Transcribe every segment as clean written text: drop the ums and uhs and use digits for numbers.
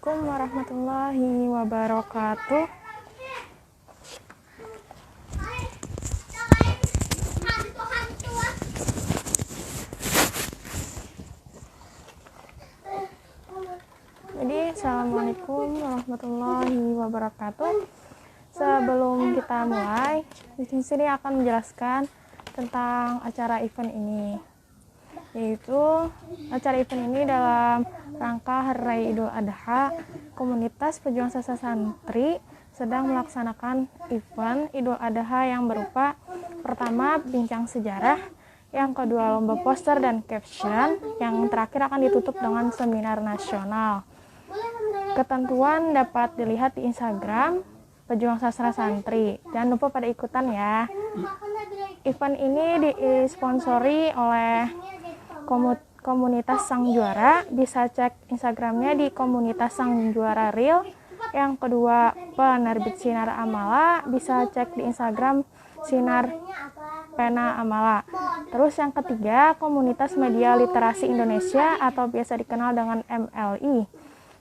Assalamualaikum warahmatullahi wabarakatuh. Jadi, Assalamualaikum warahmatullahi wabarakatuh. Sebelum kita mulai, di sini akan menjelaskan tentang acara event ini. Yaitu acara event ini dalam rangka Hari Raya Idul Adha, komunitas pejuang sastra santri sedang melaksanakan event Idul Adha yang berupa pertama bincang sejarah, yang kedua lomba poster dan caption, yang terakhir akan ditutup dengan seminar nasional. Ketentuan dapat dilihat di Instagram Pejuang Sastra Santri. Jangan lupa pada ikutan ya. Event ini disponsori oleh komunitas Sang Juara. Bisa cek Instagramnya di komunitas Sang Juara Real. Yang kedua, penerbit Sinar Amala. Bisa cek di Instagram Sinar Pena Amala. Terus yang ketiga, komunitas Media Literasi Indonesia atau biasa dikenal dengan MLI.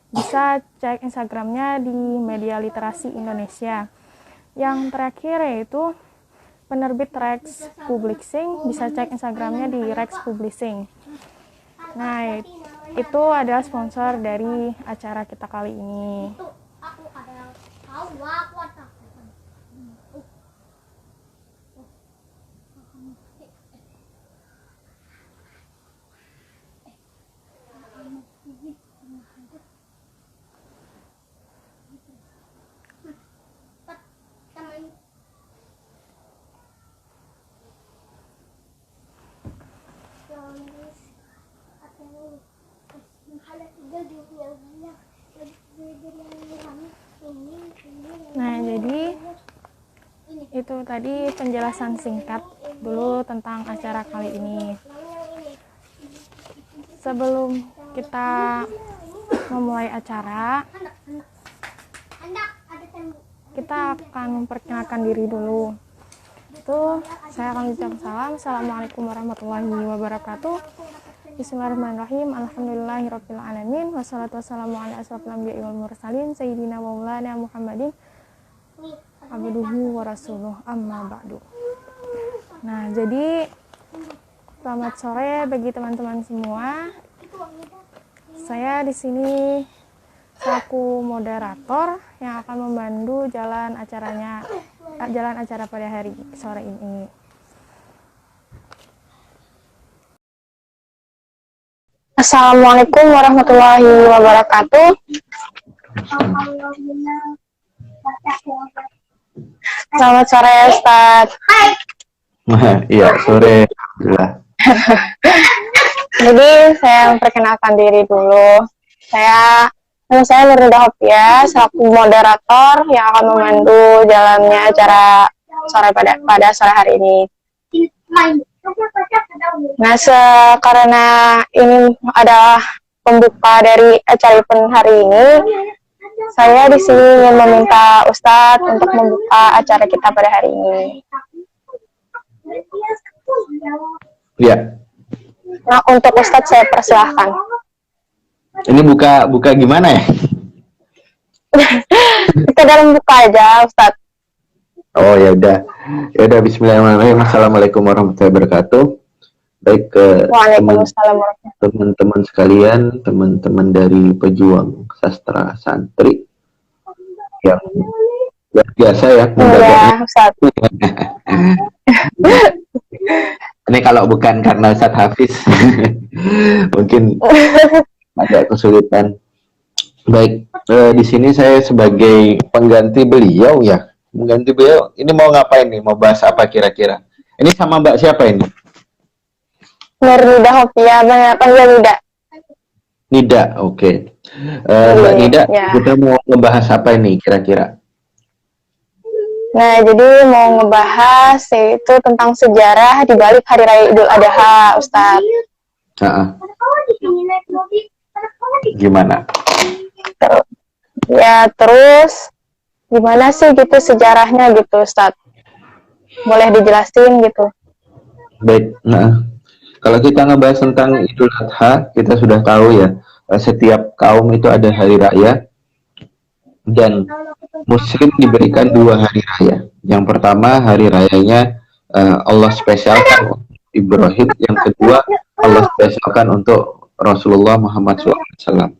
Bisa cek Instagramnya di Media Literasi Indonesia. Yang terakhir yaitu penerbit Rex Publishing. Bisa cek Instagramnya di Rex Publishing. Nah, itu adalah sponsor dari acara kita kali ini. Nah, jadi itu tadi penjelasan singkat dulu tentang acara kali ini. Sebelum kita memulai acara, kita akan memperkenalkan diri dulu. Itu saya akan ucapkan salam. Assalamualaikum warahmatullahi wabarakatuh. Bismillahirrahmanirrahim. Alhamdulillahirabbil alamin. Wassalatu wassalamu ala asyrofil anbiya'i wal mursalin sayyidina wa maulana Muhammadin abduhu wa rasuluh, amma ba'du. Nah, jadi selamat sore bagi teman-teman semua. Saya di sini selaku moderator yang akan membantu jalan acara pada hari sore ini. Assalamualaikum warahmatullahi wabarakatuh. Selamat sore, Ustaz. Iya, sore. Jadi saya memperkenalkan diri dulu. Nama saya Nurida Hopia, selaku moderator yang akan membantu jalannya acara pada sore hari ini. Nah, karena ini adalah pembuka dari acara event hari ini, saya di sini ingin meminta Ustadz untuk membuka acara kita pada hari ini. Iya. Nah, untuk Ustadz saya persilahkan. Ini buka gimana ya? Kita dalam buka aja, Ustadz. Oh ya udah. Ya udah, bismillahirrahmanirrahim. Assalamualaikum warahmatullahi wabarakatuh. Baik ke teman-teman sekalian, teman-teman dari Pejuang Sastra Santri yang luar biasa ya membacanya. Ini kalau bukan karena Ustadz Hafiz mungkin agak kesulitan. Baik, di sini saya sebagai pengganti beliau ya. Pengganti beliau ini mau ngapain nih? Mau bahas apa kira-kira? Ini sama Mbak siapa ini? Nurida Hopia, panggil Nida. Nida, oke. Mbak Nida, ya. Kita mau ngebahas apa ini kira-kira? Nah, jadi mau ngebahas yaitu tentang sejarah di balik Hari Raya Idul Adha, Ustadz. Gimana? Terus gimana sih gitu sejarahnya gitu, Ustadz? Boleh dijelasin gitu? Baik, kalau kita ngebahas tentang Idul Adha, kita sudah tahu ya, setiap kaum itu ada hari raya dan Muslim diberikan 2 hari raya. Yang pertama hari rayanya Allah spesialkan untuk Ibrahim, yang kedua Allah spesialkan untuk Rasulullah Muhammad SAW.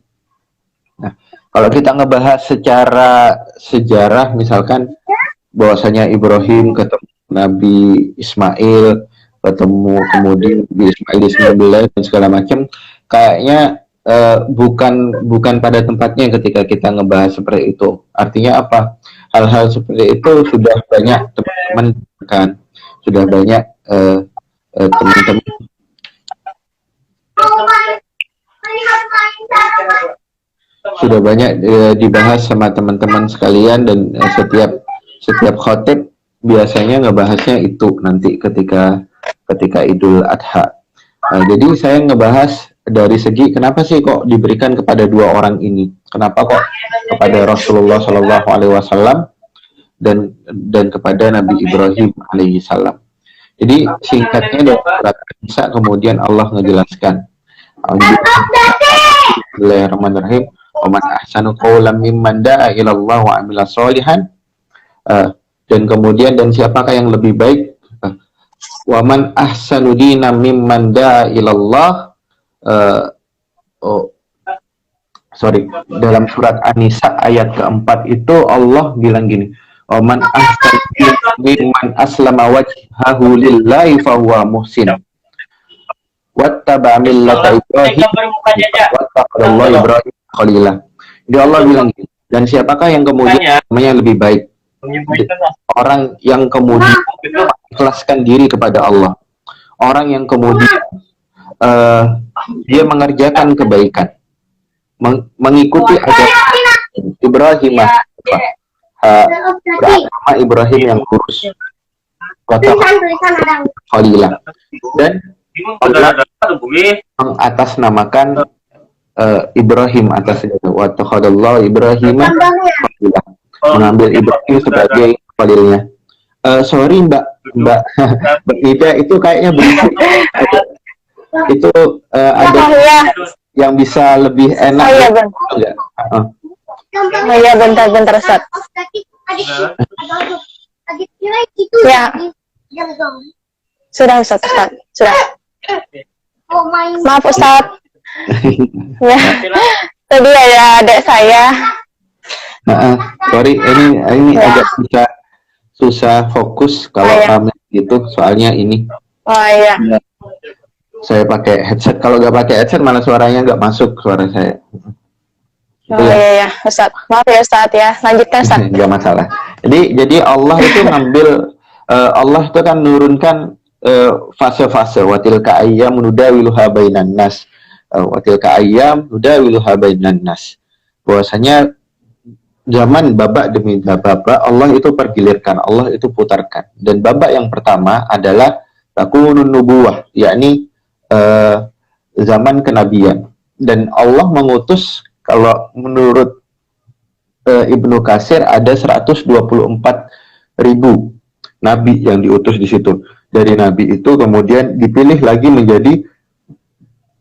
Nah, kalau kita ngebahas secara sejarah, misalkan bahwasanya Ibrahim ketemu Nabi Ismail, ketemu kemudian Nabi Ismail disembelih dan segala macam, kayaknya bukan pada tempatnya ketika kita ngebahas seperti itu. Artinya apa? Hal-hal seperti itu sudah banyak teman-teman kan, sudah banyak teman-teman sudah banyak dibahas sama teman-teman sekalian, dan setiap khotib biasanya ngebahasnya itu nanti ketika Idul Adha. Jadi saya ngebahas dari segi kenapa sih kok diberikan kepada 2 orang ini, kenapa kok kepada Rasulullah Shallallahu Alaihi Wasallam dan kepada Nabi Ibrahim alaihi salam. Jadi singkatnya dari surat An-Nisa kemudian Allah ngejelaskan. Bismillahirrahmanirrahim. Wa man ahsanu qawlan mimman da'a ila Allah wa amila sholihan. Dan kemudian, dan siapakah yang lebih baik? Wa man ahsanu dinan mimman da'a ila Allah. Dalam surat An-Nisa ayat keempat itu Allah bilang gini, wa man ahsanu dinan mimman aslama wajhahu lillahi fahuwa muhsin wattaba millata Ibrahim wattaqallahu Ibrahim khalila. Jadi Allah bilang gini, dan siapakah yang kemudian namanya lebih baik? Orang yang kemudian mengikhlaskan diri kepada Allah, orang yang kemudian dia mengerjakan kebaikan, mengikuti ajaran Ibrahim, beragama Ibrahim yang lurus, khalilah, dan Allah mengatasnamakan Ibrahim atas wa takhadallahu Ibrahim khalilah, mengambil Ibrahim sebagai khalilnya. Sorry Mbak Ida, itu kayaknya begitu. Itu ada yang bisa lebih enak. Oh iya, bentar Ustaz. Ya. Sudah Ustaz. Sudah. Maaf Ustaz. Ya. Tadi ada adik saya. Sorry, ini agak susah fokus kalau rame gitu, soalnya ini. Oh iya. Saya pakai headset, kalau nggak pakai headset malah suaranya nggak masuk suara saya. Oh iya, Ustaz. Maaf ya Ustaz ya. Lanjutkan Ustaz. Nggak masalah. Jadi Allah itu ngambil, Allah itu kan menurunkan fase-fase. Watilka ayyam nudawiluha bainan nas. Watilka ayyam nudawiluha bainan nas. Bahwasanya zaman babak demi babak Allah itu pergilirkan, Allah itu putarkan. Dan babak yang pertama adalah takunun nubuwah, yakni zaman kenabian. Dan Allah mengutus, kalau menurut Ibnu Katsir ada 124.000 nabi yang diutus di situ. Dari nabi itu kemudian dipilih lagi menjadi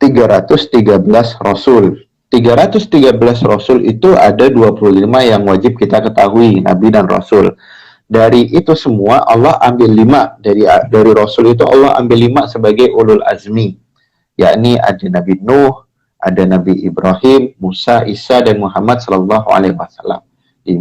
313 rasul. 313 rasul itu ada 25 yang wajib kita ketahui, nabi dan rasul. Dari itu semua Allah ambil 5 dari rasul itu, Allah ambil 5 sebagai ulul azmi, yakni ada Nabi Nuh, ada Nabi Ibrahim, Musa, Isa, dan Muhammad Sallallahu Alaihi Wasallam. 5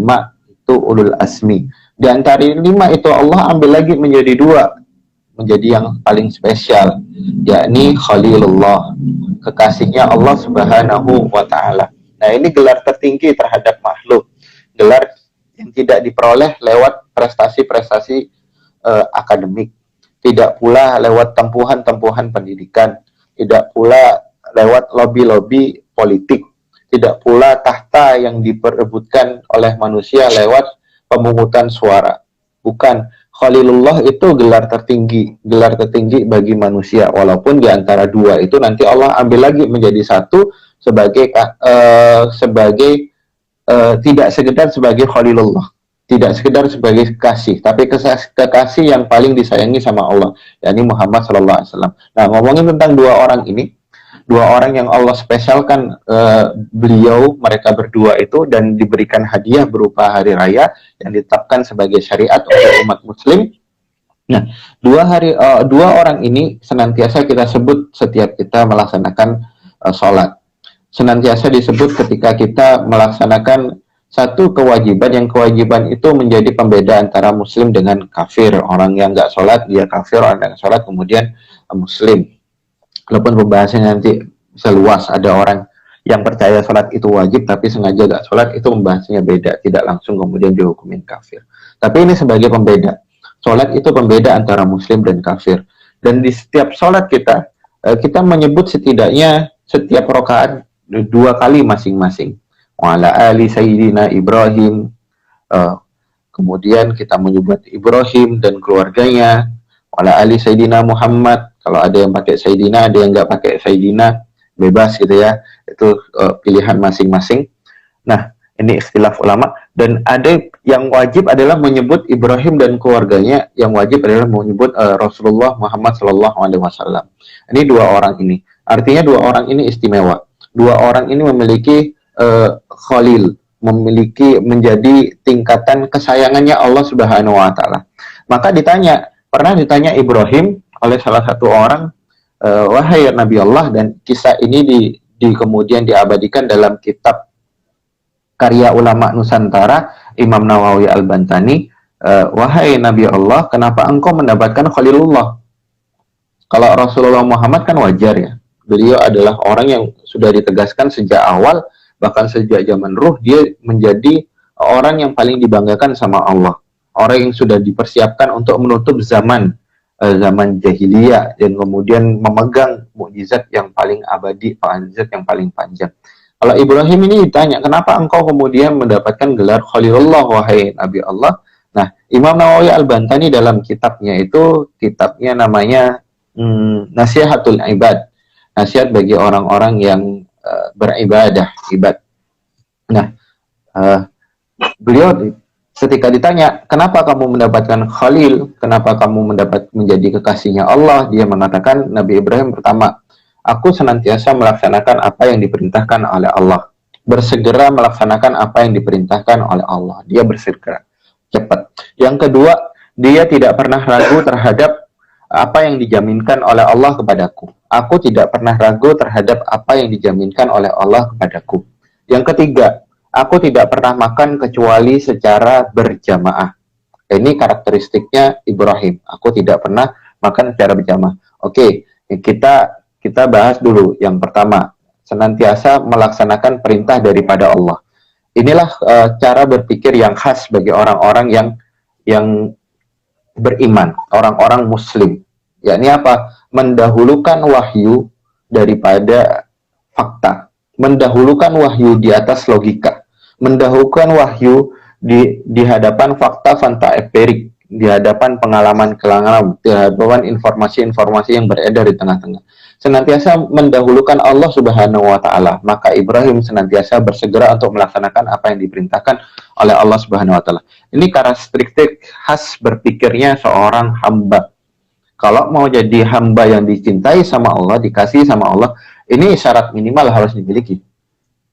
itu ulul azmi. Di antara 5 itu Allah ambil lagi menjadi 2, menjadi yang paling spesial, yakni Khalilullah, kekasihnya Allah Subhanahu wa Ta'ala. Nah, ini gelar tertinggi terhadap makhluk, gelar yang tidak diperoleh lewat prestasi-prestasi akademik, tidak pula lewat tempuhan-tempuhan pendidikan, tidak pula lewat lobby-lobby politik, tidak pula tahta yang diperebutkan oleh manusia lewat pemungutan suara. Bukan. Khalilullah itu gelar tertinggi bagi manusia, walaupun di antara 2 itu nanti Allah ambil lagi menjadi 1 sebagai tidak sekedar sebagai Khalilullah, tidak sekedar sebagai kekasih, tapi kekasih yang paling disayangi sama Allah, yakni Muhammad Sallallahu Alaihi Wasallam. Nah, ngomongin tentang 2 orang ini, dua orang yang Allah spesialkan mereka berdua itu dan diberikan hadiah berupa hari raya yang ditetapkan sebagai syariat untuk umat muslim. Nah, dua orang ini senantiasa kita sebut setiap kita melaksanakan sholat. Senantiasa disebut ketika kita melaksanakan satu kewajiban, yang kewajiban itu menjadi pembeda antara muslim dengan kafir. Orang yang nggak sholat, dia kafir. Orang yang sholat kemudian muslim. Walaupun pembahasannya nanti bisa luas, ada orang yang percaya sholat itu wajib tapi sengaja nggak sholat, itu pembahasannya beda, tidak langsung kemudian dihukumin kafir. Tapi ini sebagai pembeda. Sholat itu pembeda antara muslim dan kafir. Dan di setiap sholat kita, kita menyebut setidaknya setiap rakaat 2 kali masing-masing. Wa ala ali sayyidina Ibrahim, kemudian kita menyebut Ibrahim dan keluarganya. Wa ala ali sayyidina Muhammad, kalau ada yang pakai sayyidina, ada yang nggak pakai sayyidina, bebas gitu ya, itu pilihan masing-masing. Nah, ini istilah ulama. Dan ada yang wajib adalah menyebut Ibrahim dan keluarganya, yang wajib adalah menyebut Rasulullah Muhammad SAW. Ini dua orang ini, artinya dua orang ini istimewa. Dua orang ini memiliki khalil, memiliki menjadi tingkatan kesayangannya Allah Subhanahu wa taala. Maka pernah ditanya Ibrahim oleh salah satu orang, wahai Nabi Allah, dan kisah ini kemudian diabadikan dalam kitab karya ulama Nusantara Imam Nawawi Al-Bantani, wahai Nabi Allah, kenapa engkau mendapatkan Khalilullah? Kalau Rasulullah Muhammad kan wajar ya, beliau adalah orang yang sudah ditegaskan sejak awal, bahkan sejak zaman ruh, dia menjadi orang yang paling dibanggakan sama Allah, orang yang sudah dipersiapkan untuk menutup zaman jahiliyah, dan kemudian memegang mukjizat yang paling abadi, mukjizat yang paling panjang. Kalau Ibrahim ini ditanya, kenapa engkau kemudian mendapatkan gelar Khalilullah, wahai Nabi Allah? Nah, Imam Nawawi Al-Bantani dalam kitabnya namanya Nasihatul Ibad, nasihat bagi orang-orang yang beribadah, ibad. Nah, beliau ketika ditanya, kenapa kamu mendapatkan Khalil, kenapa kamu menjadi kekasihnya Allah, dia mengatakan, Nabi Ibrahim pertama, aku senantiasa melaksanakan apa yang diperintahkan oleh Allah, bersegera melaksanakan apa yang diperintahkan oleh Allah, dia bersegera, cepat. Yang kedua, dia tidak pernah ragu terhadap apa yang dijaminkan oleh Allah kepadaku. Aku tidak pernah ragu terhadap apa yang dijaminkan oleh Allah kepadaku. Yang ketiga, aku tidak pernah makan kecuali secara berjamaah. Ini karakteristiknya Ibrahim. Aku tidak pernah makan secara berjamaah. Oke, kita bahas dulu. Yang pertama, senantiasa melaksanakan perintah daripada Allah. Inilah cara berpikir yang khas bagi orang-orang yang beriman, orang-orang muslim. Yakni apa? Mendahulukan wahyu daripada fakta, mendahulukan wahyu di atas logika, mendahulukan wahyu di hadapan fakta empirik, di hadapan pengalaman, di hadapan informasi-informasi yang beredar di tengah-tengah. Senantiasa mendahulukan Allah Subhanahu wa taala. Maka Ibrahim senantiasa bersegera untuk melaksanakan apa yang diperintahkan oleh Allah Subhanahu wa taala. Ini karakteristik khas berpikirnya seorang hamba. Kalau mau jadi hamba yang dicintai sama Allah, dikasihi sama Allah, ini syarat minimal harus dimiliki.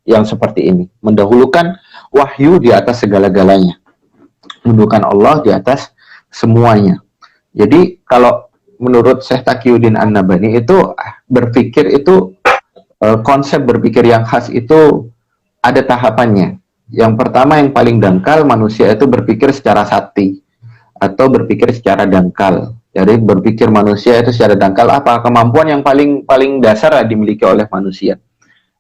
Yang seperti ini, mendahulukan wahyu di atas segala-galanya, mendahulukan Allah di atas semuanya. Jadi kalau menurut Syekh Taqiyuddin An-Nabhani itu berpikir itu, konsep berpikir yang khas itu ada tahapannya. Yang pertama, yang paling dangkal, manusia itu berpikir secara sakti atau berpikir secara dangkal. Jadi berpikir manusia itu secara dangkal, apa kemampuan yang paling dasar dimiliki oleh manusia.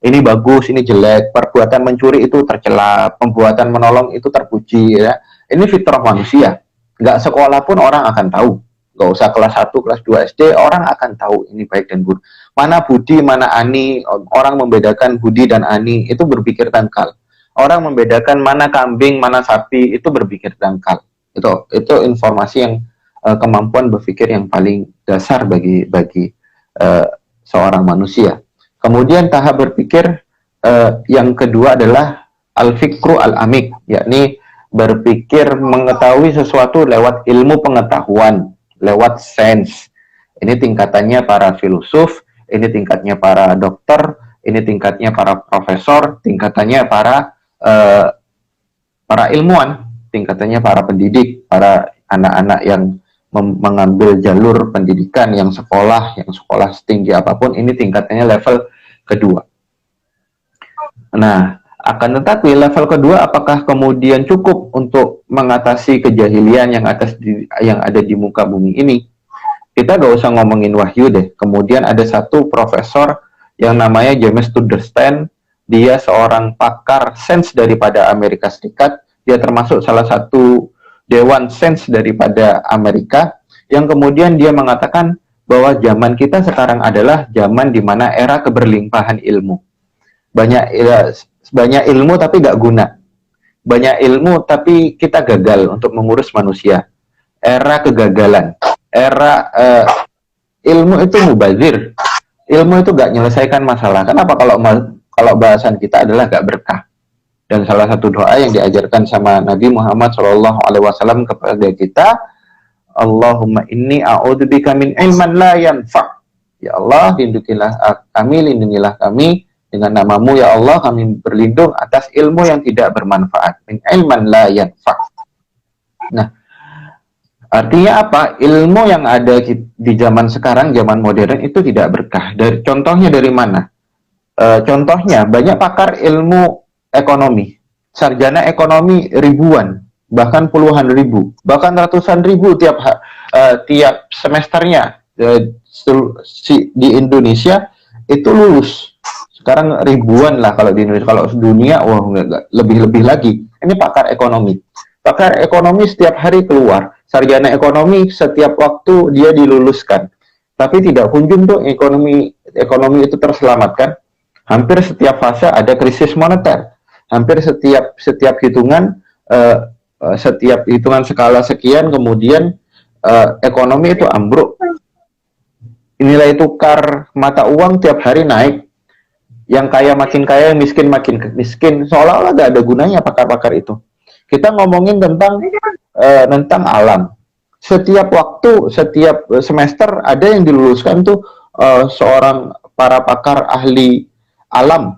Ini bagus, ini jelek, perbuatan mencuri itu tercela, perbuatan menolong itu terpuji, ya. Ini fitrah manusia. Nggak sekolah pun orang akan tahu. Nggak usah kelas 1, kelas 2 SD, orang akan tahu ini baik dan buruk. Mana budi, mana ani, orang membedakan budi dan ani, itu berpikir dangkal. Orang membedakan mana kambing, mana sapi, itu berpikir dangkal. Itu informasi yang kemampuan berpikir yang paling dasar bagi seorang manusia. Kemudian tahap berpikir yang kedua adalah al-fikru al-amik, yakni berpikir mengetahui sesuatu lewat ilmu pengetahuan, lewat sains. Ini tingkatannya para filsuf, ini tingkatnya para dokter, ini tingkatnya para profesor, tingkatannya para ilmuwan, tingkatannya para pendidik, para anak-anak yang mengambil jalur pendidikan, yang sekolah setinggi apapun, ini tingkatannya level kedua. Nah, akan tetapi level kedua apakah kemudian cukup untuk mengatasi kejahilian yang ada di muka bumi ini? Kita gak usah ngomongin wahyu deh. Kemudian ada satu profesor yang namanya James Tudorstein. Dia seorang pakar sains daripada Amerika Serikat. Dia termasuk salah satu dewan sains daripada Amerika. Yang kemudian dia mengatakan bahwa zaman kita sekarang adalah zaman di mana era keberlimpahan ilmu. Banyak ilmu tapi gak guna. Banyak ilmu tapi kita gagal untuk mengurus manusia. Era kegagalan. Era ilmu itu mubazir. Ilmu itu gak menyelesaikan masalah. Kenapa? Kalau bahasan kita adalah gak berkah. Dan salah satu doa yang diajarkan sama Nabi Muhammad SAW kepada kita, Allahumma inni a'udzubika min ilman la yanfa'. Ya Allah, lindungilah kami dengan namamu, ya Allah, kami berlindung atas ilmu yang tidak bermanfaat. Min ilman la yanfa'. Nah, artinya apa? Ilmu yang ada di zaman sekarang, zaman modern itu tidak berkah. Contohnya dari mana? Contohnya banyak pakar ilmu ekonomi, sarjana ekonomi ribuan, bahkan puluhan ribu, bahkan ratusan ribu tiap semesternya di Indonesia itu lulus. Sekarang ribuan lah kalau di Indonesia. Kalau dunia, wah lebih lagi. Ini pakar ekonomi. Pakar ekonomi setiap hari keluar. Sarjana ekonomi setiap waktu dia diluluskan, tapi tidak kunjung tuh ekonomi itu terselamatkan. Hampir setiap fase ada krisis moneter. Hampir setiap hitungan skala sekian, kemudian ekonomi itu ambruk. Nilai tukar mata uang tiap hari naik. Yang kaya makin kaya, yang miskin makin miskin. Seolah-olah gak ada gunanya pakar-pakar itu. Kita ngomongin tentang alam. Setiap waktu, setiap semester ada yang diluluskan tuh seorang para pakar ahli alam,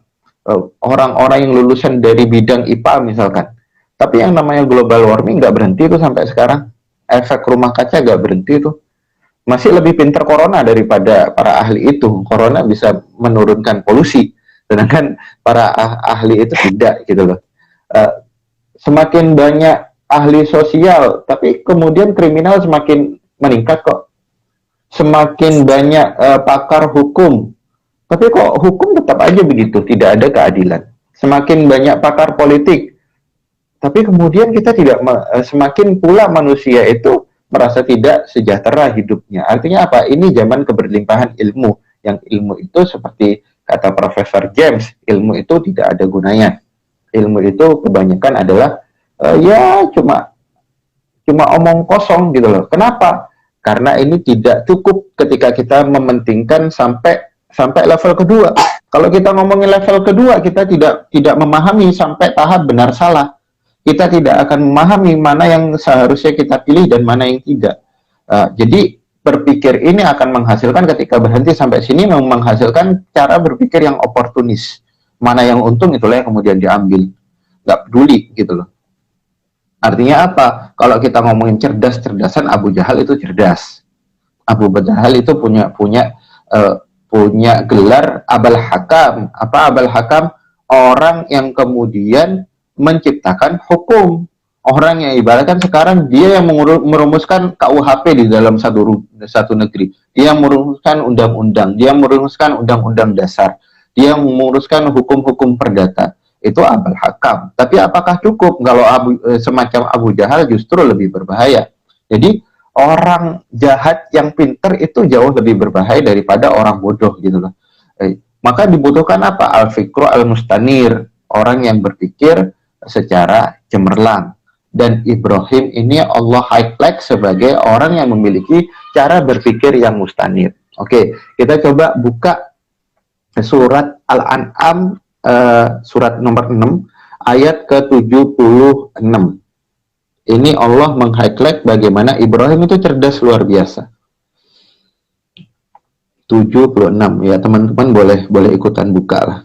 orang-orang yang lulusan dari bidang IPA misalkan. Tapi yang namanya global warming nggak berhenti tuh sampai sekarang. Efek rumah kaca nggak berhenti tuh. Masih lebih pintar corona daripada para ahli itu. Corona bisa menurunkan polusi, sedangkan para ahli itu tidak gitu loh. Semakin banyak ahli sosial, tapi kemudian kriminal semakin meningkat kok. Semakin banyak pakar hukum, tapi kok hukum tetap aja begitu, tidak ada keadilan. Semakin banyak pakar politik, tapi kemudian kita tidak semakin pula manusia itu merasa tidak sejahtera hidupnya. Artinya apa? Ini zaman keberlimpahan ilmu. Yang ilmu itu seperti kata Profesor James, ilmu itu tidak ada gunanya. Ilmu itu kebanyakan adalah ya cuma omong kosong gitu loh. Kenapa? Karena ini tidak cukup ketika kita mementingkan sampai level kedua. Kalau kita ngomongin level kedua, kita tidak memahami sampai tahap benar salah. Kita tidak akan memahami mana yang seharusnya kita pilih dan mana yang tidak. Jadi berpikir ini akan menghasilkan, ketika berhenti sampai sini, menghasilkan cara berpikir yang oportunis. Mana yang untung itulah yang kemudian diambil. Nggak peduli gitu loh. Artinya apa? Kalau kita ngomongin cerdasan, Abu Jahal itu cerdas. Abu Jahal itu punya gelar Abul Hakam. Apa Abul Hakam? Orang yang kemudian menciptakan hukum. Orang yang ibaratkan sekarang dia yang merumuskan KUHP di dalam satu negeri. Dia yang merumuskan undang-undang. Dia merumuskan undang-undang dasar. Dia yang menguruskan hukum-hukum perdata. Itu Abul Hakam. Tapi apakah cukup? Kalau semacam Abu Jahal justru lebih berbahaya. Jadi orang jahat yang pinter itu jauh lebih berbahaya daripada orang bodoh gitu loh. Maka dibutuhkan apa? Al-fikru al-mustanir, orang yang berpikir secara cemerlang. Dan Ibrahim ini Allah highlight sebagai orang yang memiliki cara berpikir yang mustanir. Oke, kita coba buka surat Al-An'am, surat nomor 6 ayat ke-76. Ini Allah meng-highlight bagaimana Ibrahim itu cerdas luar biasa. 76. Ya, teman-teman boleh ikutan buka lah.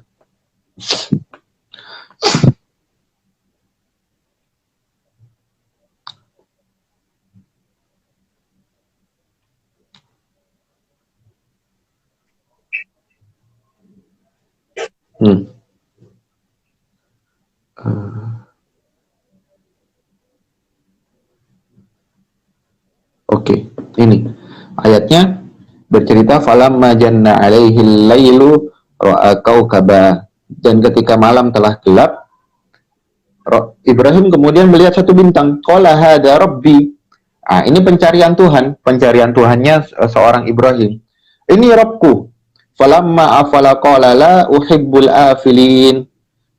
Oke, ini ayatnya bercerita falamma janna alaihil lailu ra'a kaukaba, dan ketika malam telah gelap Ibrahim kemudian melihat satu bintang, qala hada rabbi. Ini pencarian Tuhan, pencarian Tuhannya seorang Ibrahim. Ini Rabbku. Falamma afala qala la uhibbul afilin.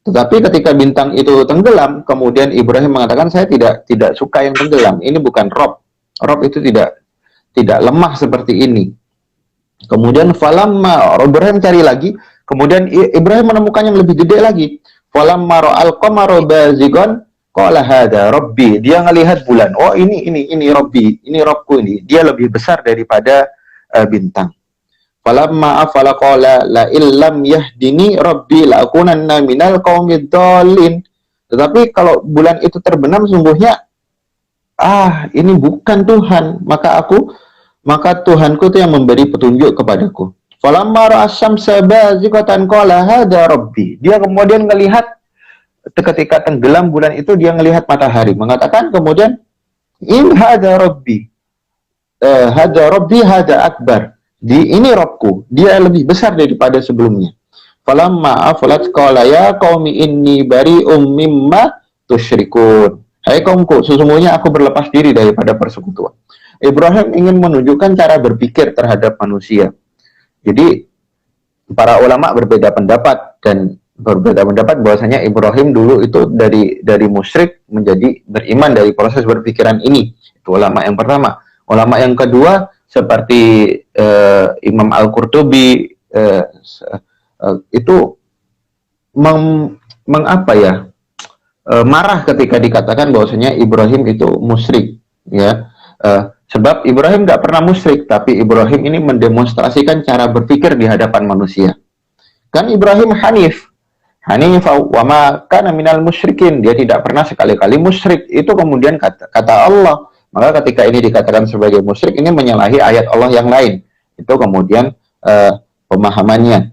Tetapi ketika bintang itu tenggelam, kemudian Ibrahim mengatakan saya tidak suka yang tenggelam. Ini bukan Rob. Rob itu tidak lemah seperti ini. Kemudian falamma Ibrahim cari lagi, kemudian Ibrahim menemukan yang lebih gede lagi. Falamma ra'al qamara bazigan qala hada rabbi. Dia ngelihat bulan. Oh, ini Rabbi, ini Robku ini. Dia lebih besar daripada bintang. Falamma afala qala la illam yahdini rabbi la akunanna minal qaumid dhalin. Tetapi kalau bulan itu terbenam sungguhnya ini bukan Tuhan, maka Tuhanku itu yang memberi petunjuk kepadaku. Falamma ra'asyamsa baziqatan qala hada rabbi. Dia kemudian melihat ketika tenggelam bulan itu, dia melihat matahari, mengatakan kemudian in hada rabbi. Hada rabbi hada akbar. Ini Robku, dia lebih besar daripada sebelumnya. Falamma afalat qala ya qaumi inni bari'um mimma tusyrikun. Hai kaumku, sesungguhnya aku berlepas diri daripada persekutuan. Ibrahim ingin menunjukkan cara berpikir terhadap manusia. Jadi para ulama berbeda pendapat bahwasanya Ibrahim dulu itu dari musyrik menjadi beriman dari proses berpikiran ini. Itu ulama yang pertama. Ulama yang kedua seperti Imam Al-Qurtubi itu marah ketika dikatakan bahwasanya Ibrahim itu musyrik, ya. Sebab Ibrahim nggak pernah musyrik, tapi Ibrahim ini mendemonstrasikan cara berpikir di hadapan manusia. Kan Ibrahim Hanif wa ma kana minal musyrikin, dia tidak pernah sekali-kali musyrik. Itu kemudian kata Allah. Maka ketika ini dikatakan sebagai musyrik, ini menyalahi ayat Allah yang lain. Itu kemudian pemahamannya.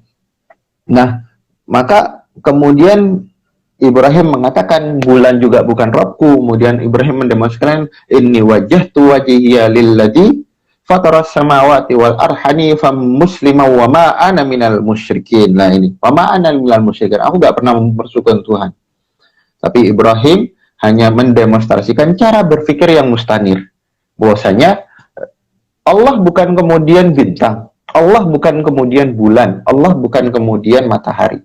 Nah, maka kemudian Ibrahim mengatakan bulan juga bukan Robku. Kemudian Ibrahim mendemonstrasikan inni wajjahtu wajhiya lilladzi fataras samawati wal arhani fam musliman wa ma ana minal musyrikin. Nah ini, wa ma ana minal musyrikin. Aku enggak pernah mempersekutukan Tuhan. Tapi Ibrahim hanya mendemonstrasikan cara berpikir yang mustanir. Bahwasanya Allah bukan kemudian bintang, Allah bukan kemudian bulan, Allah bukan kemudian matahari.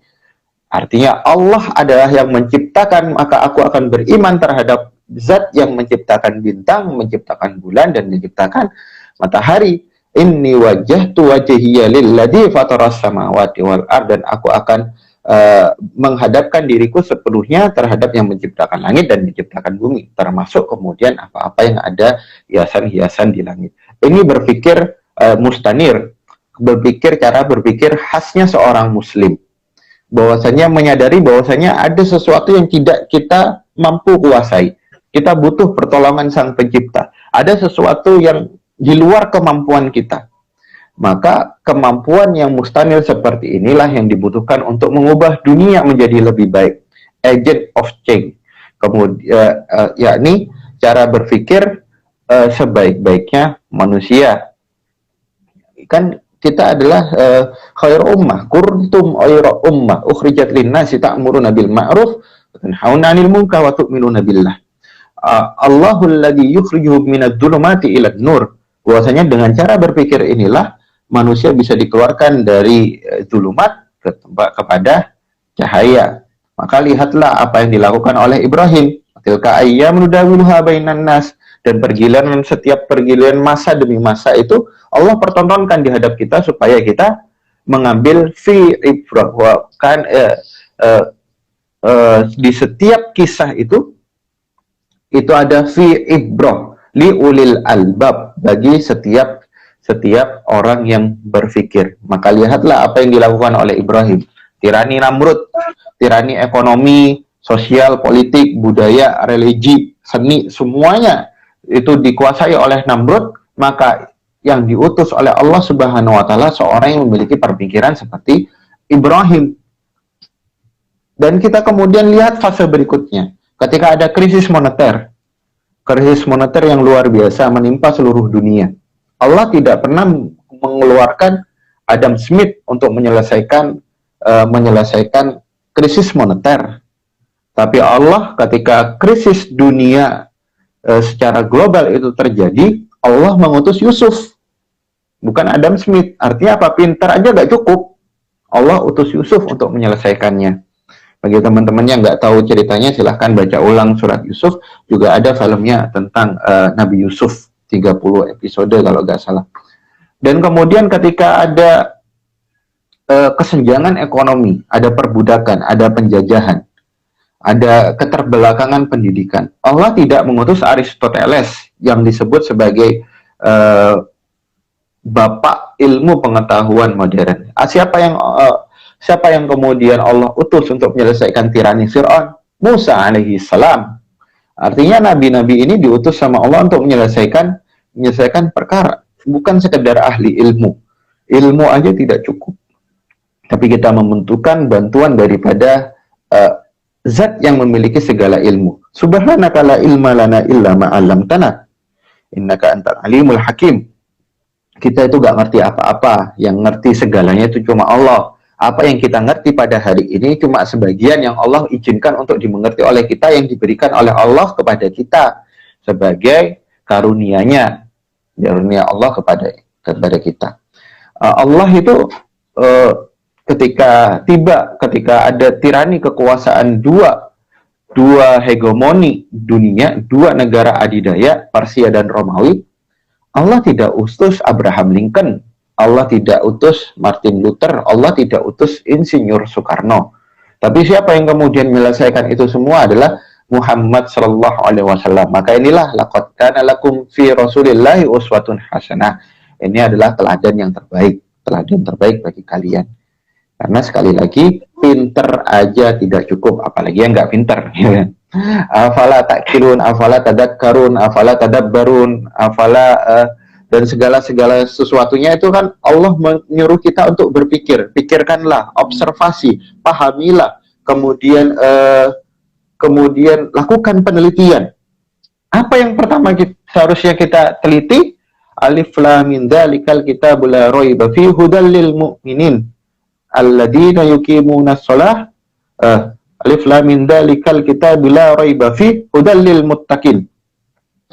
Artinya Allah adalah yang menciptakan, maka aku akan beriman terhadap zat yang menciptakan bintang, menciptakan bulan, dan menciptakan matahari. Inni wajjahtu wajhiya lilladzi fataras samawati wal ard, dan aku akan menghadapkan diriku sepenuhnya terhadap yang menciptakan langit dan menciptakan bumi, termasuk kemudian apa-apa yang ada hiasan-hiasan di langit. Ini berpikir mustanir, cara berpikir khasnya seorang muslim. Bahwasanya menyadari bahwasanya ada sesuatu yang tidak kita mampu kuasai. Kita butuh pertolongan Sang Pencipta. Ada sesuatu yang di luar kemampuan kita. Maka kemampuan yang mustanil seperti inilah yang dibutuhkan untuk mengubah dunia menjadi lebih baik. Agent of change. Kemudian yakni cara berpikir sebaik-baiknya manusia. Kan kita adalah khair ummah, kuntum khairu ummah ukhrijat lin-nasi ta'muruna bil ma'ruf wa tanhauna 'anil munkar wa tu'minuna billah. Allahul ladzi yukhrijuhum minadh dhulumati ilan nur. Bahwasanya dengan cara berpikir inilah manusia bisa dikeluarkan dari zulumat kepada cahaya. Maka lihatlah apa yang dilakukan oleh Ibrahim. Tilka ayyamun nudawiluha bainan nas. Dan setiap pergiliran masa demi masa itu Allah pertontonkan di hadap kita supaya kita mengambil fi ibrah. Kan di setiap kisah itu ada fi ibrah li ulil albab, bagi setiap setiap orang yang berpikir. Maka lihatlah apa yang dilakukan oleh Ibrahim. Tirani Namrud, tirani ekonomi, sosial, politik, budaya, religi, seni, semuanya itu dikuasai oleh Namrud. Maka yang diutus oleh Allah Subhanahu wa taala seorang yang memiliki perpikiran seperti Ibrahim. Dan kita kemudian lihat fase berikutnya. Ketika ada krisis moneter yang luar biasa menimpa seluruh dunia. Allah tidak pernah mengeluarkan Adam Smith untuk menyelesaikan krisis moneter. Tapi Allah ketika krisis dunia secara global itu terjadi, Allah mengutus Yusuf, bukan Adam Smith. Artinya apa? Pintar aja gak cukup. Allah utus Yusuf untuk menyelesaikannya. Bagi teman-teman yang nggak tahu ceritanya, silahkan baca ulang surat Yusuf. Juga ada filmnya tentang Nabi Yusuf, 30 episode kalau nggak salah. Dan kemudian ketika ada kesenjangan ekonomi, ada perbudakan, ada penjajahan, ada keterbelakangan pendidikan, Allah tidak mengutus Aristoteles yang disebut sebagai bapak ilmu pengetahuan modern. Siapa yang kemudian Allah utus untuk menyelesaikan tirani Fir'aun? Musa alaihi salam. Artinya nabi-nabi ini diutus sama Allah untuk menyelesaikan perkara, bukan sekedar ahli ilmu. Ilmu aja tidak cukup. Tapi kita membutuhkan bantuan daripada zat yang memiliki segala ilmu. Subhanaka la ilma lana illa ma 'allamtana. Innaka antal alimul hakim. Kita itu gak ngerti apa-apa, yang ngerti segalanya itu cuma Allah. Apa yang kita ngerti pada hari ini cuma sebagian yang Allah izinkan untuk dimengerti oleh kita, yang diberikan oleh Allah kepada kita sebagai karunia-Nya, karunia Allah kepada kita. Allah itu ketika ada tirani kekuasaan dua hegemoni dunia, dua negara adidaya, Persia dan Romawi, Allah tidak utus Abraham Lincoln, Allah tidak utus Martin Luther, Allah tidak utus Insinyur Soekarno. Tapi siapa yang kemudian menyelesaikan itu semua adalah Muhammad sallallahu alaihi wasallam. Maka inilah laqad kana lakum fi Rasulillahi uswatun hasanah. Ini adalah teladan yang terbaik, teladan terbaik bagi kalian. Karena sekali lagi, pinter aja tidak cukup, apalagi yang nggak pinter. Afala ta'qilun, afala tadakkarun, afala tadabbarun, afala dan segala sesuatunya itu kan Allah menyuruh kita untuk berpikir. Pikirkanlah, observasi, pahamilah, kemudian lakukan penelitian. Apa yang pertama seharusnya kita teliti? Alif lam mim dzalikal kitabul la raiba fihi hudal lil mu'minin alladzina yuqimunas shalah. Alif lam mim dzalikal kitabul la raiba fihi hudal lil muttaqin.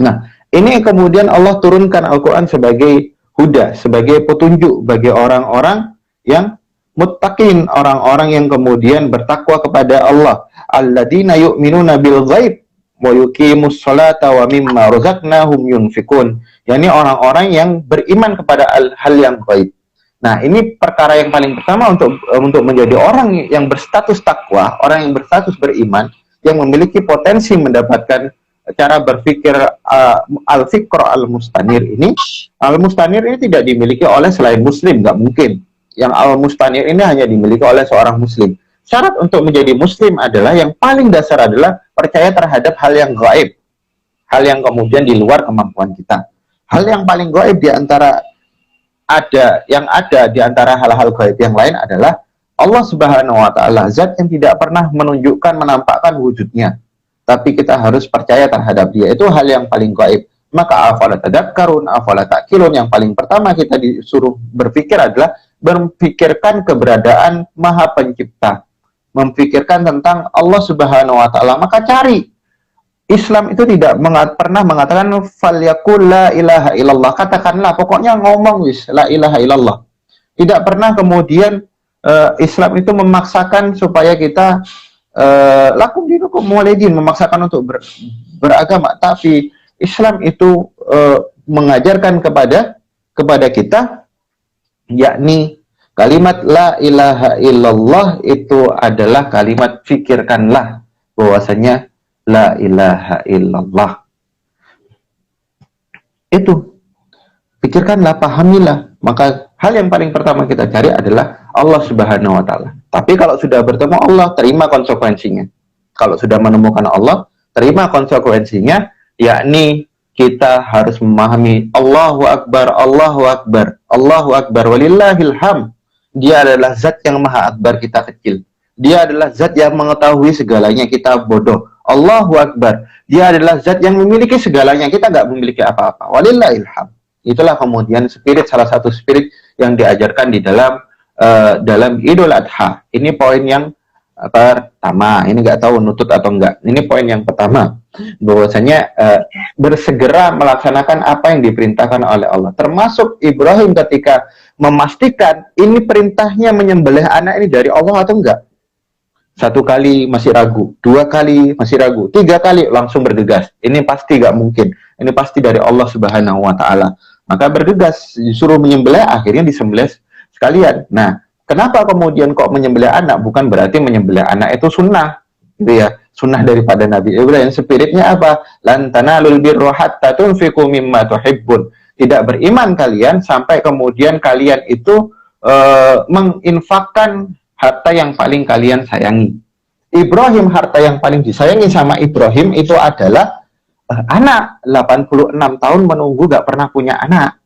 Nah, ini kemudian Allah turunkan Al-Quran sebagai huda, sebagai petunjuk bagi orang-orang yang muttaqin, orang-orang yang kemudian bertakwa kepada Allah. Alladzina yu'minuna bil ghaib wa yuqimus sholata wa mimma razaqnahum yunfikun. Yani orang-orang yang beriman kepada hal yang gaib. Nah, ini perkara yang paling pertama untuk menjadi orang yang berstatus takwa, orang yang berstatus beriman, yang memiliki potensi mendapatkan cara berpikir al-fikr al-mustanir ini. Al-mustanir ini tidak dimiliki oleh selain muslim, nggak mungkin. Yang al-mustanir ini hanya dimiliki oleh seorang muslim. Syarat untuk menjadi muslim adalah, yang paling dasar adalah percaya terhadap hal yang gaib, hal yang kemudian di luar kemampuan kita. Hal yang paling gaib di antara di antara hal-hal gaib yang lain adalah Allah Subhanahu wa taala, zat yang tidak pernah menunjukkan, menampakkan wujudnya. Tapi kita harus percaya terhadap dia. Itu hal yang paling gaib. Maka afala tadakkarun, afala ta'qilun, yang paling pertama kita disuruh berpikir adalah berpikirkan keberadaan Maha Pencipta. Memikirkan tentang Allah Subhanahu wa taala. Maka cari. Islam itu tidak pernah mengatakan falyakul la ilaha illallah. Katakanlah, pokoknya ngomong wis la ilaha illallah. Tidak pernah kemudian Islam itu memaksakan supaya kita lakum dinukum waliyadin, memaksakan untuk beragama. Tapi Islam itu mengajarkan kepada kita, yakni kalimat la ilaha illallah itu adalah kalimat fikirkanlah bahwasanya la ilaha illallah. Itu pikirkanlah, pahamilah. Maka hal yang paling pertama kita cari adalah Allah Subhanahu wa taala. Tapi kalau sudah bertemu Allah, terima konsekuensinya. Kalau sudah menemukan Allah, terima konsekuensinya, yakni kita harus memahami Allahu Akbar, Allahu Akbar, Allahu Akbar, walillahil hamd. Dia adalah zat yang maha akbar, kita kecil. Dia adalah zat yang mengetahui segalanya, kita bodoh. Allahu Akbar. Dia adalah zat yang memiliki segalanya, kita nggak memiliki apa-apa. Walillahil hamd. Itulah kemudian spirit, salah satu spirit yang diajarkan di dalam Idul Adha. Ini poin yang pertama. Ini nggak tahu nutut atau enggak. Ini poin yang pertama. Bahwasanya bersegera melaksanakan apa yang diperintahkan oleh Allah. Termasuk Ibrahim ketika memastikan ini perintahnya menyembelih anak ini dari Allah atau enggak. 1 kali masih ragu, 2 kali masih ragu, 3 kali langsung bergegas. Ini pasti nggak mungkin. Ini pasti dari Allah Subhanahu wa taala. Maka bergegas, disuruh menyembelih, akhirnya disembelih sekalian. Nah, kenapa kemudian kok menyembelih anak? Bukan berarti menyembelih anak itu sunnah, gitu ya. Sunnah daripada Nabi Ibrahim. Spiritnya apa? Lan tanalul birra hatta tunfiqu mimma tuhibbun. Tidak beriman kalian sampai kemudian kalian itu menginfakkan harta yang paling kalian sayangi. Ibrahim, harta yang paling disayangi sama Ibrahim itu adalah anak. 86 tahun menunggu gak pernah punya anak.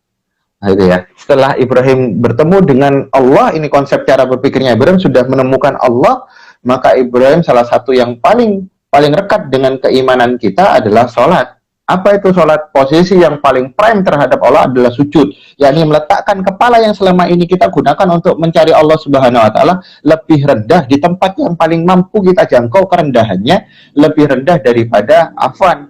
Nah, itu ya. Setelah Ibrahim bertemu dengan Allah, ini konsep cara berpikirnya Ibrahim sudah menemukan Allah, maka Ibrahim salah satu yang paling rekat dengan keimanan kita adalah sholat. Apa itu sholat? Posisi yang paling prime terhadap Allah adalah sujud, yakni meletakkan kepala yang selama ini kita gunakan untuk mencari Allah Subhanahu wa taala lebih rendah di tempat yang paling mampu kita jangkau, kerendahannya lebih rendah daripada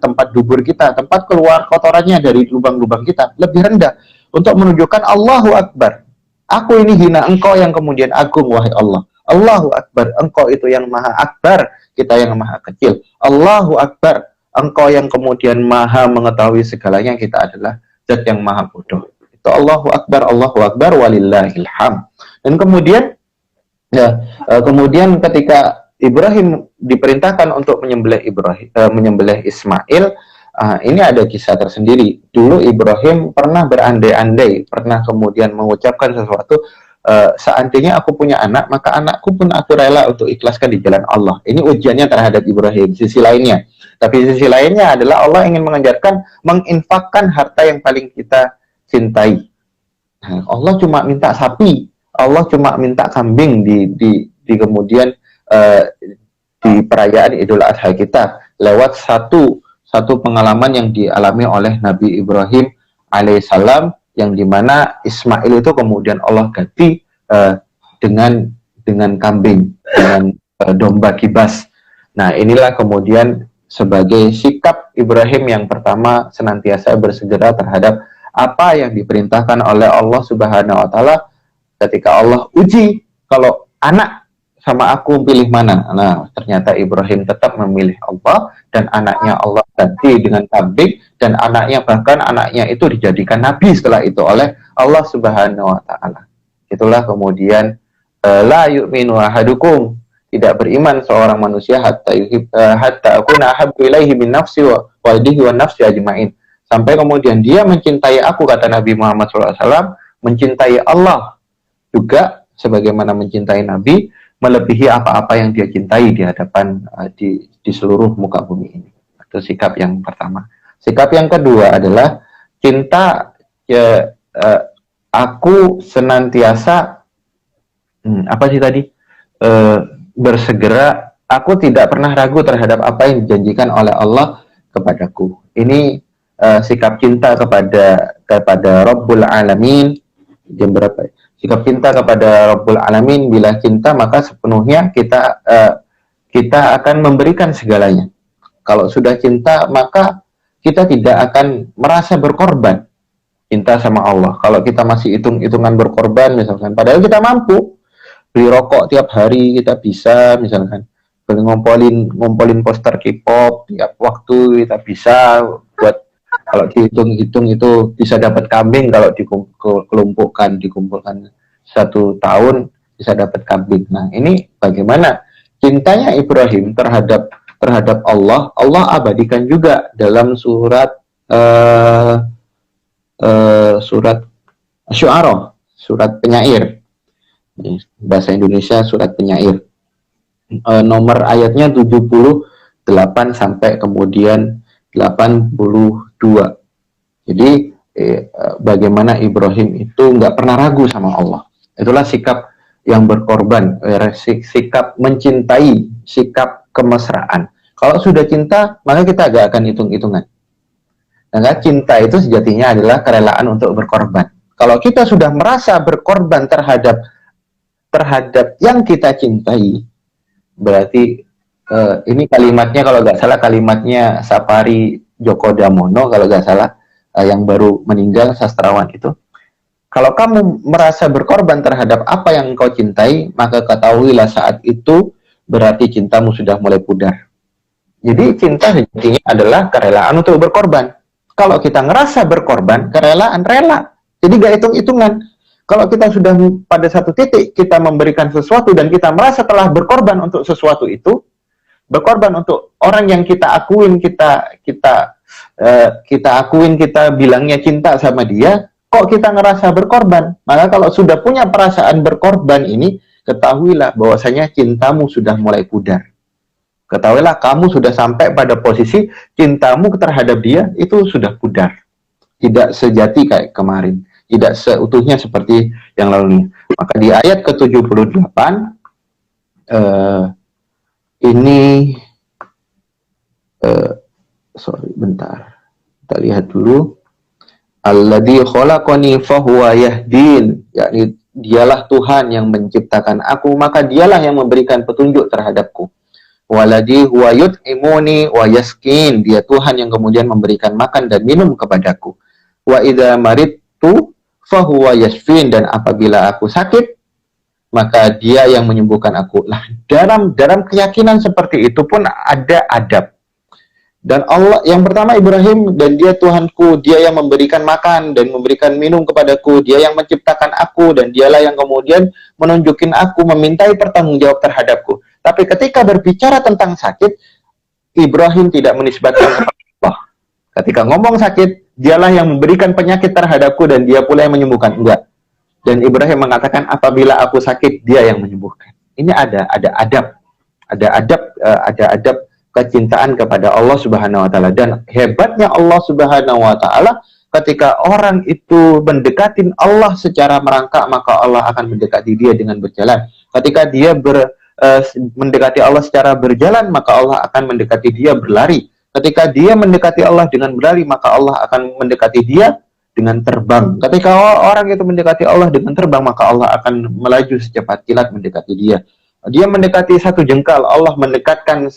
tempat dubur kita, tempat keluar kotorannya dari lubang-lubang kita, lebih rendah untuk menunjukkan Allahu Akbar. Aku ini hina, engkau yang kemudian agung, wahai Allah. Allahu Akbar, engkau itu yang maha akbar, kita yang maha kecil. Allahu Akbar, engkau yang kemudian maha mengetahui segalanya, kita adalah zat yang maha bodoh. Itu Allahu Akbar, walillahil hamd. Dan kemudian kemudian ketika Ibrahim diperintahkan untuk menyembelih Ismail, ini ada kisah tersendiri. Dulu Ibrahim pernah berandai-andai, pernah kemudian mengucapkan sesuatu, seandainya aku punya anak, maka anakku pun aku rela untuk ikhlaskan di jalan Allah. Ini ujiannya terhadap Ibrahim. Sisi lainnya, tapi sisi lainnya adalah Allah ingin mengajarkan menginfakkan harta yang paling kita cintai. Allah cuma minta sapi, Allah cuma minta kambing di kemudian di perayaan Idul Adha kita lewat satu pengalaman yang dialami oleh Nabi Ibrahim alaihissalam, yang dimana Ismail itu kemudian Allah ganti dengan kambing, dengan domba kibas. Nah, inilah kemudian sebagai sikap Ibrahim yang pertama, senantiasa bersegera terhadap apa yang diperintahkan oleh Allah Subhanahu wa taala. Ketika Allah uji, kalau anak sama aku pilih mana? Nah, ternyata Ibrahim tetap memilih Allah, dan anaknya Allah ganti dengan kambing, dan bahkan anaknya itu dijadikan nabi setelah itu oleh Allah Subhanahu wa taala. Itulah kemudian la yu'minu ahadukum, tidak beriman seorang manusia hatta akuna ahabbu ilaihi min nafsi wa walidihi wa nafsi ajmain, sampai kemudian dia mencintai aku, kata Nabi Muhammad SAW, mencintai Allah juga sebagaimana mencintai Nabi, melebihi apa-apa yang dia cintai di hadapan di seluruh muka bumi ini. Itu sikap yang pertama. Sikap yang kedua adalah cinta, aku senantiasa apa sih tadi, bersegera, aku tidak pernah ragu terhadap apa yang dijanjikan oleh Allah kepadaku. Ini sikap cinta kepada Rabbul Alamin. Jam berapa? Sikap cinta kepada Rabbul Alamin. Bila cinta, maka sepenuhnya kita akan memberikan segalanya. Kalau sudah cinta, maka kita tidak akan merasa berkorban. Cinta sama Allah. Kalau kita masih hitung-hitungan berkorban, misalkan, padahal kita mampu beli rokok tiap hari, kita bisa, misalkan beli ngumpulin poster K-pop tiap waktu, kita bisa buat, kalau dihitung-hitung itu bisa dapat kambing, kalau dikumpulkan 1 tahun bisa dapat kambing. Nah, ini bagaimana cintanya Ibrahim terhadap Allah. Allah abadikan juga dalam surat surat Syu'ara, surat penyair. Bahasa Indonesia surat penyair. Nomor ayatnya 78 sampai kemudian 82. Jadi bagaimana Ibrahim itu nggak pernah ragu sama Allah. Itulah sikap yang berkorban, sikap mencintai, sikap kemesraan. Kalau sudah cinta, maka kita gak akan hitung-hitungan. Karena cinta itu sejatinya adalah kerelaan untuk berkorban. Kalau kita sudah merasa berkorban terhadap yang kita cintai, berarti ini kalimatnya kalau nggak salah kalimatnya Sapari Djoko Damono kalau nggak salah, yang baru meninggal, sastrawan itu. Kalau kamu merasa berkorban terhadap apa yang engkau cintai, maka ketahuilah saat itu berarti cintamu sudah mulai pudar. Jadi cinta sejatinya adalah kerelaan untuk berkorban. Kalau kita ngerasa berkorban, kerelaan rela. Jadi gak hitung-hitungan. Kalau kita sudah pada satu titik kita memberikan sesuatu dan kita merasa telah berkorban untuk sesuatu itu, berkorban untuk orang yang kita akuin, kita bilangnya cinta sama dia, kok kita ngerasa berkorban? Maka kalau sudah punya perasaan berkorban ini, ketahuilah bahwasanya cintamu sudah mulai pudar. Ketahuilah kamu sudah sampai pada posisi cintamu terhadap dia itu sudah pudar. Tidak sejati kayak kemarin. Tidak seutuhnya seperti yang lalu. Maka di ayat ke-78 ini sorry bentar. Kita lihat dulu. Alladzi khalaqani fahuwa yahdin, yakni dialah Tuhan yang menciptakan aku, maka dialah yang memberikan petunjuk terhadapku. Waladhi huwa yut'imuni wa yaskin, dia Tuhan yang kemudian memberikan makan dan minum kepadaku. Wa idza maridtu fahuwa yashfin, dan apabila aku sakit maka dia yang menyembuhkan aku. Lah, dalam keyakinan seperti itu pun ada adab. Dan Allah yang pertama Ibrahim, dan dia Tuhanku, dia yang memberikan makan dan memberikan minum kepadaku, dia yang menciptakan aku, dan dialah yang kemudian menunjukin aku, memintai pertanggungjawab terhadapku. Tapi ketika berbicara tentang sakit, Ibrahim tidak menisbatkan kepada Allah. Ketika ngomong sakit, dialah yang memberikan penyakit terhadapku dan dia pula yang menyembuhkan. Enggak. Dan Ibrahim mengatakan apabila aku sakit, dia yang menyembuhkan. Ini ada adab. Ada adab kecintaan kepada Allah Subhanahu wa taala. Dan hebatnya Allah Subhanahu wa taala, ketika orang itu mendekati Allah secara merangkak, maka Allah akan mendekati dia dengan berjalan. Ketika dia mendekati Allah secara berjalan, maka Allah akan mendekati dia berlari. Ketika dia mendekati Allah dengan berlari, maka Allah akan mendekati dia dengan terbang. Ketika orang itu mendekati Allah dengan terbang, maka Allah akan melaju secepat kilat mendekati dia. Dia mendekati satu jengkal, Allah mendekatkan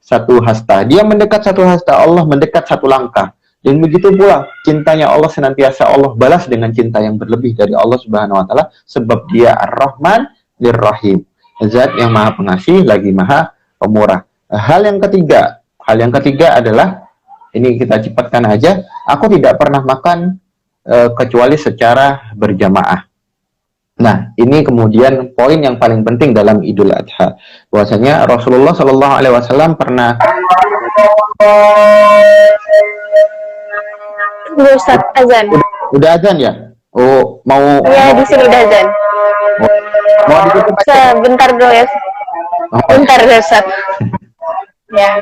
satu hasta. Dia mendekat satu hasta, Allah mendekat satu langkah. Dan begitu pula cintanya Allah senantiasa Allah balas dengan cinta yang berlebih dari Allah Subhanahu wa taala, sebab dia Ar-Rahman Lir-Rahim, Zat yang Maha Pengasih lagi Maha Pemurah. Hal yang ketiga adalah, ini kita cepatkan aja, aku tidak pernah makan kecuali secara berjamaah. Nah, ini kemudian poin yang paling penting dalam Idul Adha. Bahwasanya Rasulullah Shallallahu Alaihi Wasallam pernah. Ustaz, azan. Udah azan ya? Oh, mau? Ya, di sini udah azan. Mau ditutup aja? Sebentar dulu ya. Oh. Bentar, Ustaz. Ya.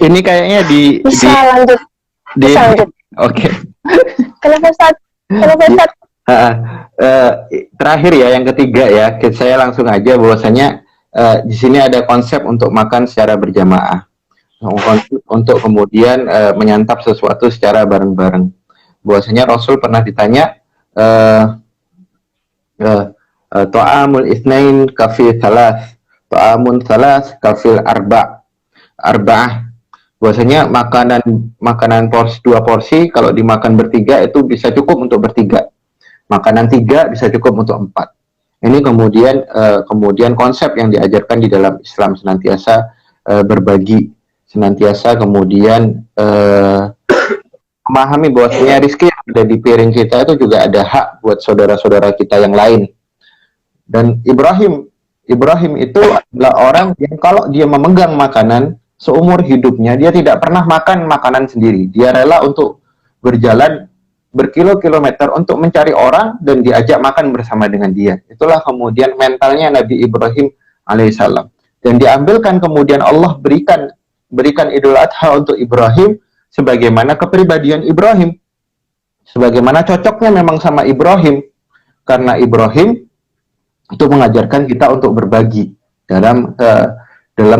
Ini kayaknya Bisa lanjut. Bisa lanjut. Oke. Kenapa Ustaz? Kenapa Ustaz? Terakhir ya, yang ketiga ya, saya langsung aja bahwasanya di sini ada konsep untuk makan secara berjamaah, untuk kemudian menyantap sesuatu secara bareng-bareng. Bahwasanya Rasul pernah ditanya, ta'amul itsnain kafil salas, ta'amun salas kafil arba'ah. Bahwasanya makanan dua porsi kalau dimakan bertiga itu bisa cukup untuk bertiga. Makanan tiga bisa cukup untuk 4. Ini kemudian konsep yang diajarkan di dalam Islam, senantiasa berbagi, senantiasa kemudian memahami bahwasanya rezeki yang ada di piring kita itu juga ada hak buat saudara-saudara kita yang lain. Dan Ibrahim itu adalah orang yang kalau dia memegang makanan seumur hidupnya, dia tidak pernah makan makanan sendiri. Dia rela untuk berjalan berkilo-kilometer untuk mencari orang dan diajak makan bersama dengan dia. Itulah kemudian mentalnya Nabi Ibrahim alaihissalam. Dan diambilkan kemudian Allah berikan Idul Adha untuk Ibrahim sebagaimana kepribadian Ibrahim. Sebagaimana cocoknya memang sama Ibrahim. Karena Ibrahim itu mengajarkan kita untuk berbagi dalam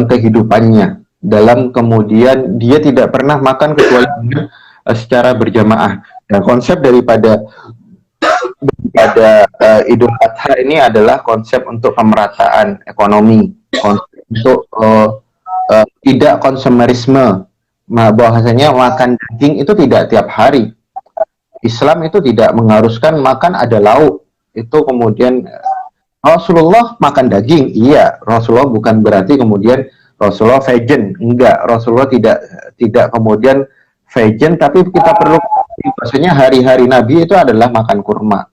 kehidupannya. Dalam kemudian dia tidak pernah makan kecuali secara berjamaah. Dan konsep daripada Idul Adha ini adalah konsep untuk pemerataan ekonomi, konsep untuk tidak konsumerisme. Bahwasanya makan daging itu tidak tiap hari. Islam itu tidak mengharuskan makan ada lauk. Itu kemudian Rasulullah makan daging, iya. Rasulullah bukan berarti kemudian Rasulullah vegan, enggak. Rasulullah tidak kemudian vegan, tapi kita perlu maksudnya hari-hari Nabi itu adalah makan kurma,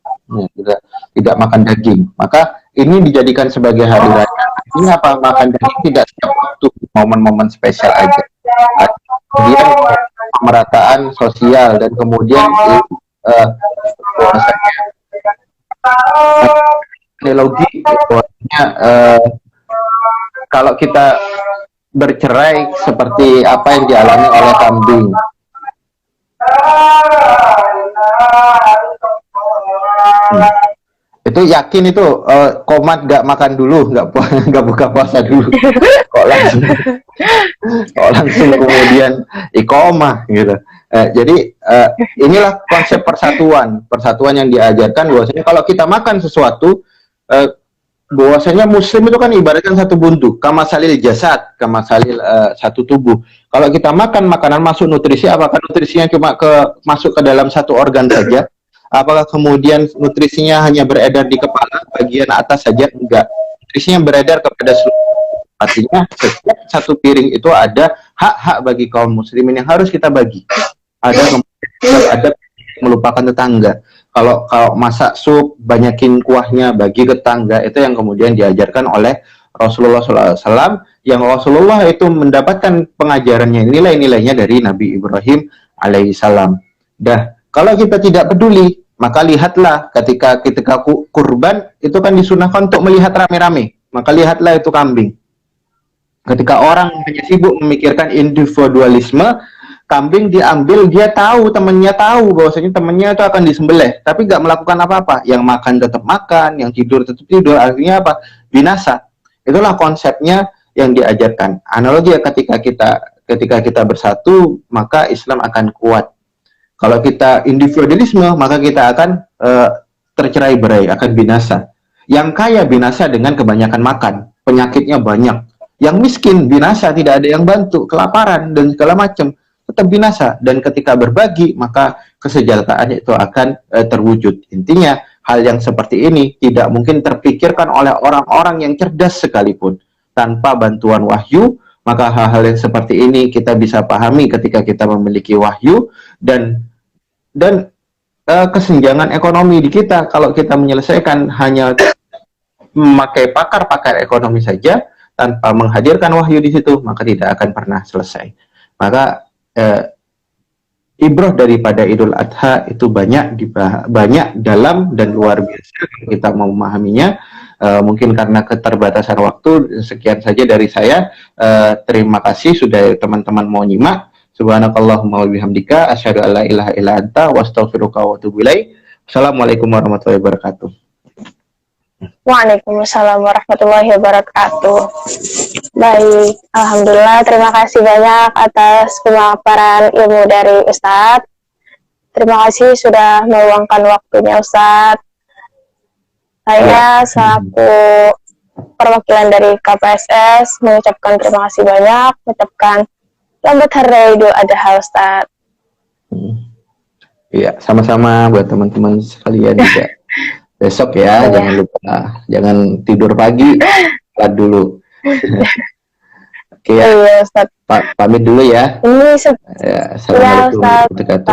tidak makan daging. Maka ini dijadikan sebagai hari raya. Ini apa, makan daging tidak setiap waktu, momen-momen spesial aja. Kemudian pemerataan sosial dan kemudian analogi bahwasanya kalau kita bercerai seperti apa yang dialami oleh kambing. Itu yakin itu komat gak makan dulu, gak buka puasa dulu, kok langsung kemudian iqomah gitu. Jadi inilah konsep persatuan yang diajarkan bahwasanya kalau kita makan sesuatu, bahwasanya muslim itu kan ibaratkan satu buntu, kama salil jasad, kama salil satu tubuh. Kalau kita makan makanan masuk nutrisi, apakah nutrisinya cuma masuk ke dalam satu organ saja? Apakah kemudian nutrisinya hanya beredar di kepala bagian atas saja? Enggak. Nutrisinya beredar kepada seluruh. Artinya setiap satu piring itu ada hak-hak bagi kaum muslimin yang harus kita bagi. Ada melupakan tetangga. Kalau masak sup, banyakin kuahnya, bagi ke tetangga. Itu yang kemudian diajarkan oleh Rasulullah SAW, yang Rasulullah itu mendapatkan pengajarannya, nilai-nilainya dari Nabi Ibrahim alaihissalam. Kalau kita tidak peduli, maka lihatlah ketika kurban itu kan disunahkan untuk melihat rame-rame. Maka lihatlah itu kambing. Ketika orang hanya sibuk memikirkan individualisme, kambing diambil, dia tahu, temannya tahu bahwasanya temannya itu akan disembelih, tapi nggak melakukan apa-apa. Yang makan tetap makan, yang tidur tetap tidur. Artinya apa? Binasa. Itulah konsepnya yang diajarkan. Analogi ya, ketika kita bersatu, maka Islam akan kuat. Kalau kita individualisme, maka kita akan tercerai-berai, akan binasa. Yang kaya binasa dengan kebanyakan makan, penyakitnya banyak. Yang miskin binasa, tidak ada yang bantu, kelaparan dan segala macam, tetap binasa. Dan ketika berbagi, maka kesejahteraan itu akan terwujud. Intinya, hal yang seperti ini tidak mungkin terpikirkan oleh orang-orang yang cerdas sekalipun. Tanpa bantuan wahyu, maka hal-hal yang seperti ini kita bisa pahami ketika kita memiliki wahyu dan kesenjangan ekonomi di kita. Kalau kita menyelesaikan hanya memakai pakar-pakar ekonomi saja tanpa menghadirkan wahyu di situ, maka tidak akan pernah selesai. Maka ibrah daripada Idul Adha itu banyak dalam dan luar biasa kita mau memahaminya. Mungkin karena keterbatasan waktu, sekian saja dari saya. Terima kasih sudah teman-teman mau nyimak. Subhanakallahumma wa bihamdika asyhadu an la ilaha illa anta wa astaghfiruka wa atubu ilaik. Assalamualaikum warahmatullahi wabarakatuh. Waalaikumsalam warahmatullahi wabarakatuh. Baik, alhamdulillah, terima kasih banyak atas pemaparan ilmu dari Ustadz. Terima kasih sudah meluangkan waktunya, Ustadz. Saya selaku perwakilan dari KPSS mengucapkan terima kasih banyak, mengucapkan selamat Hari Raya Idul Adha, Ustadz. Iya, sama-sama buat teman-teman sekalian juga. Besok ya, jangan lupa, jangan tidur pagi, sholat dulu. Oke ya, pamit dulu ya. Assalamualaikum warahmatullahi wabarakatuh.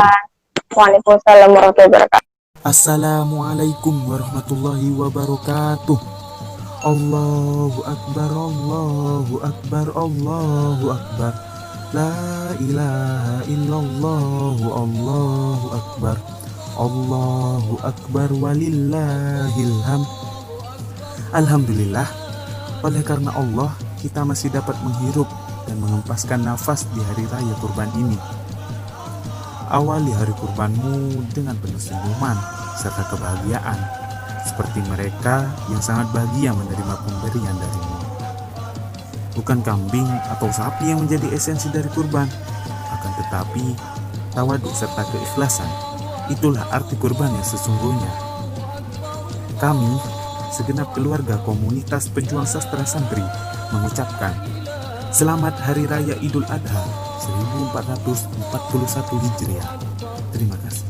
Waalaikumsalam warahmatullahi wabarakatuh. Assalamualaikum warahmatullahi wabarakatuh. Allahu Akbar, Allahu Akbar, Allahu Akbar. La ilaha illallah, Allahu Akbar, Allahu Akbar, walillahilham. Alhamdulillah, oleh karena Allah kita masih dapat menghirup dan mengempaskan nafas di hari raya kurban ini. Awali hari kurbanmu dengan penuh senyuman serta kebahagiaan, seperti mereka yang sangat bahagia menerima pemberian darimu. Bukan kambing atau sapi yang menjadi esensi dari kurban, akan tetapi tawaduk serta keikhlasan. Itulah arti kurban yang sesungguhnya. Kami, segenap keluarga komunitas pejuang sastra santri, mengucapkan Selamat Hari Raya Idul Adha 1441 Hijriah. Terima kasih.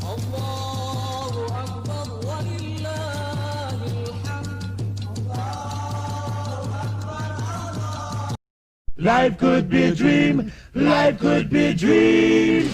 Life could be a dream, life could be a dream.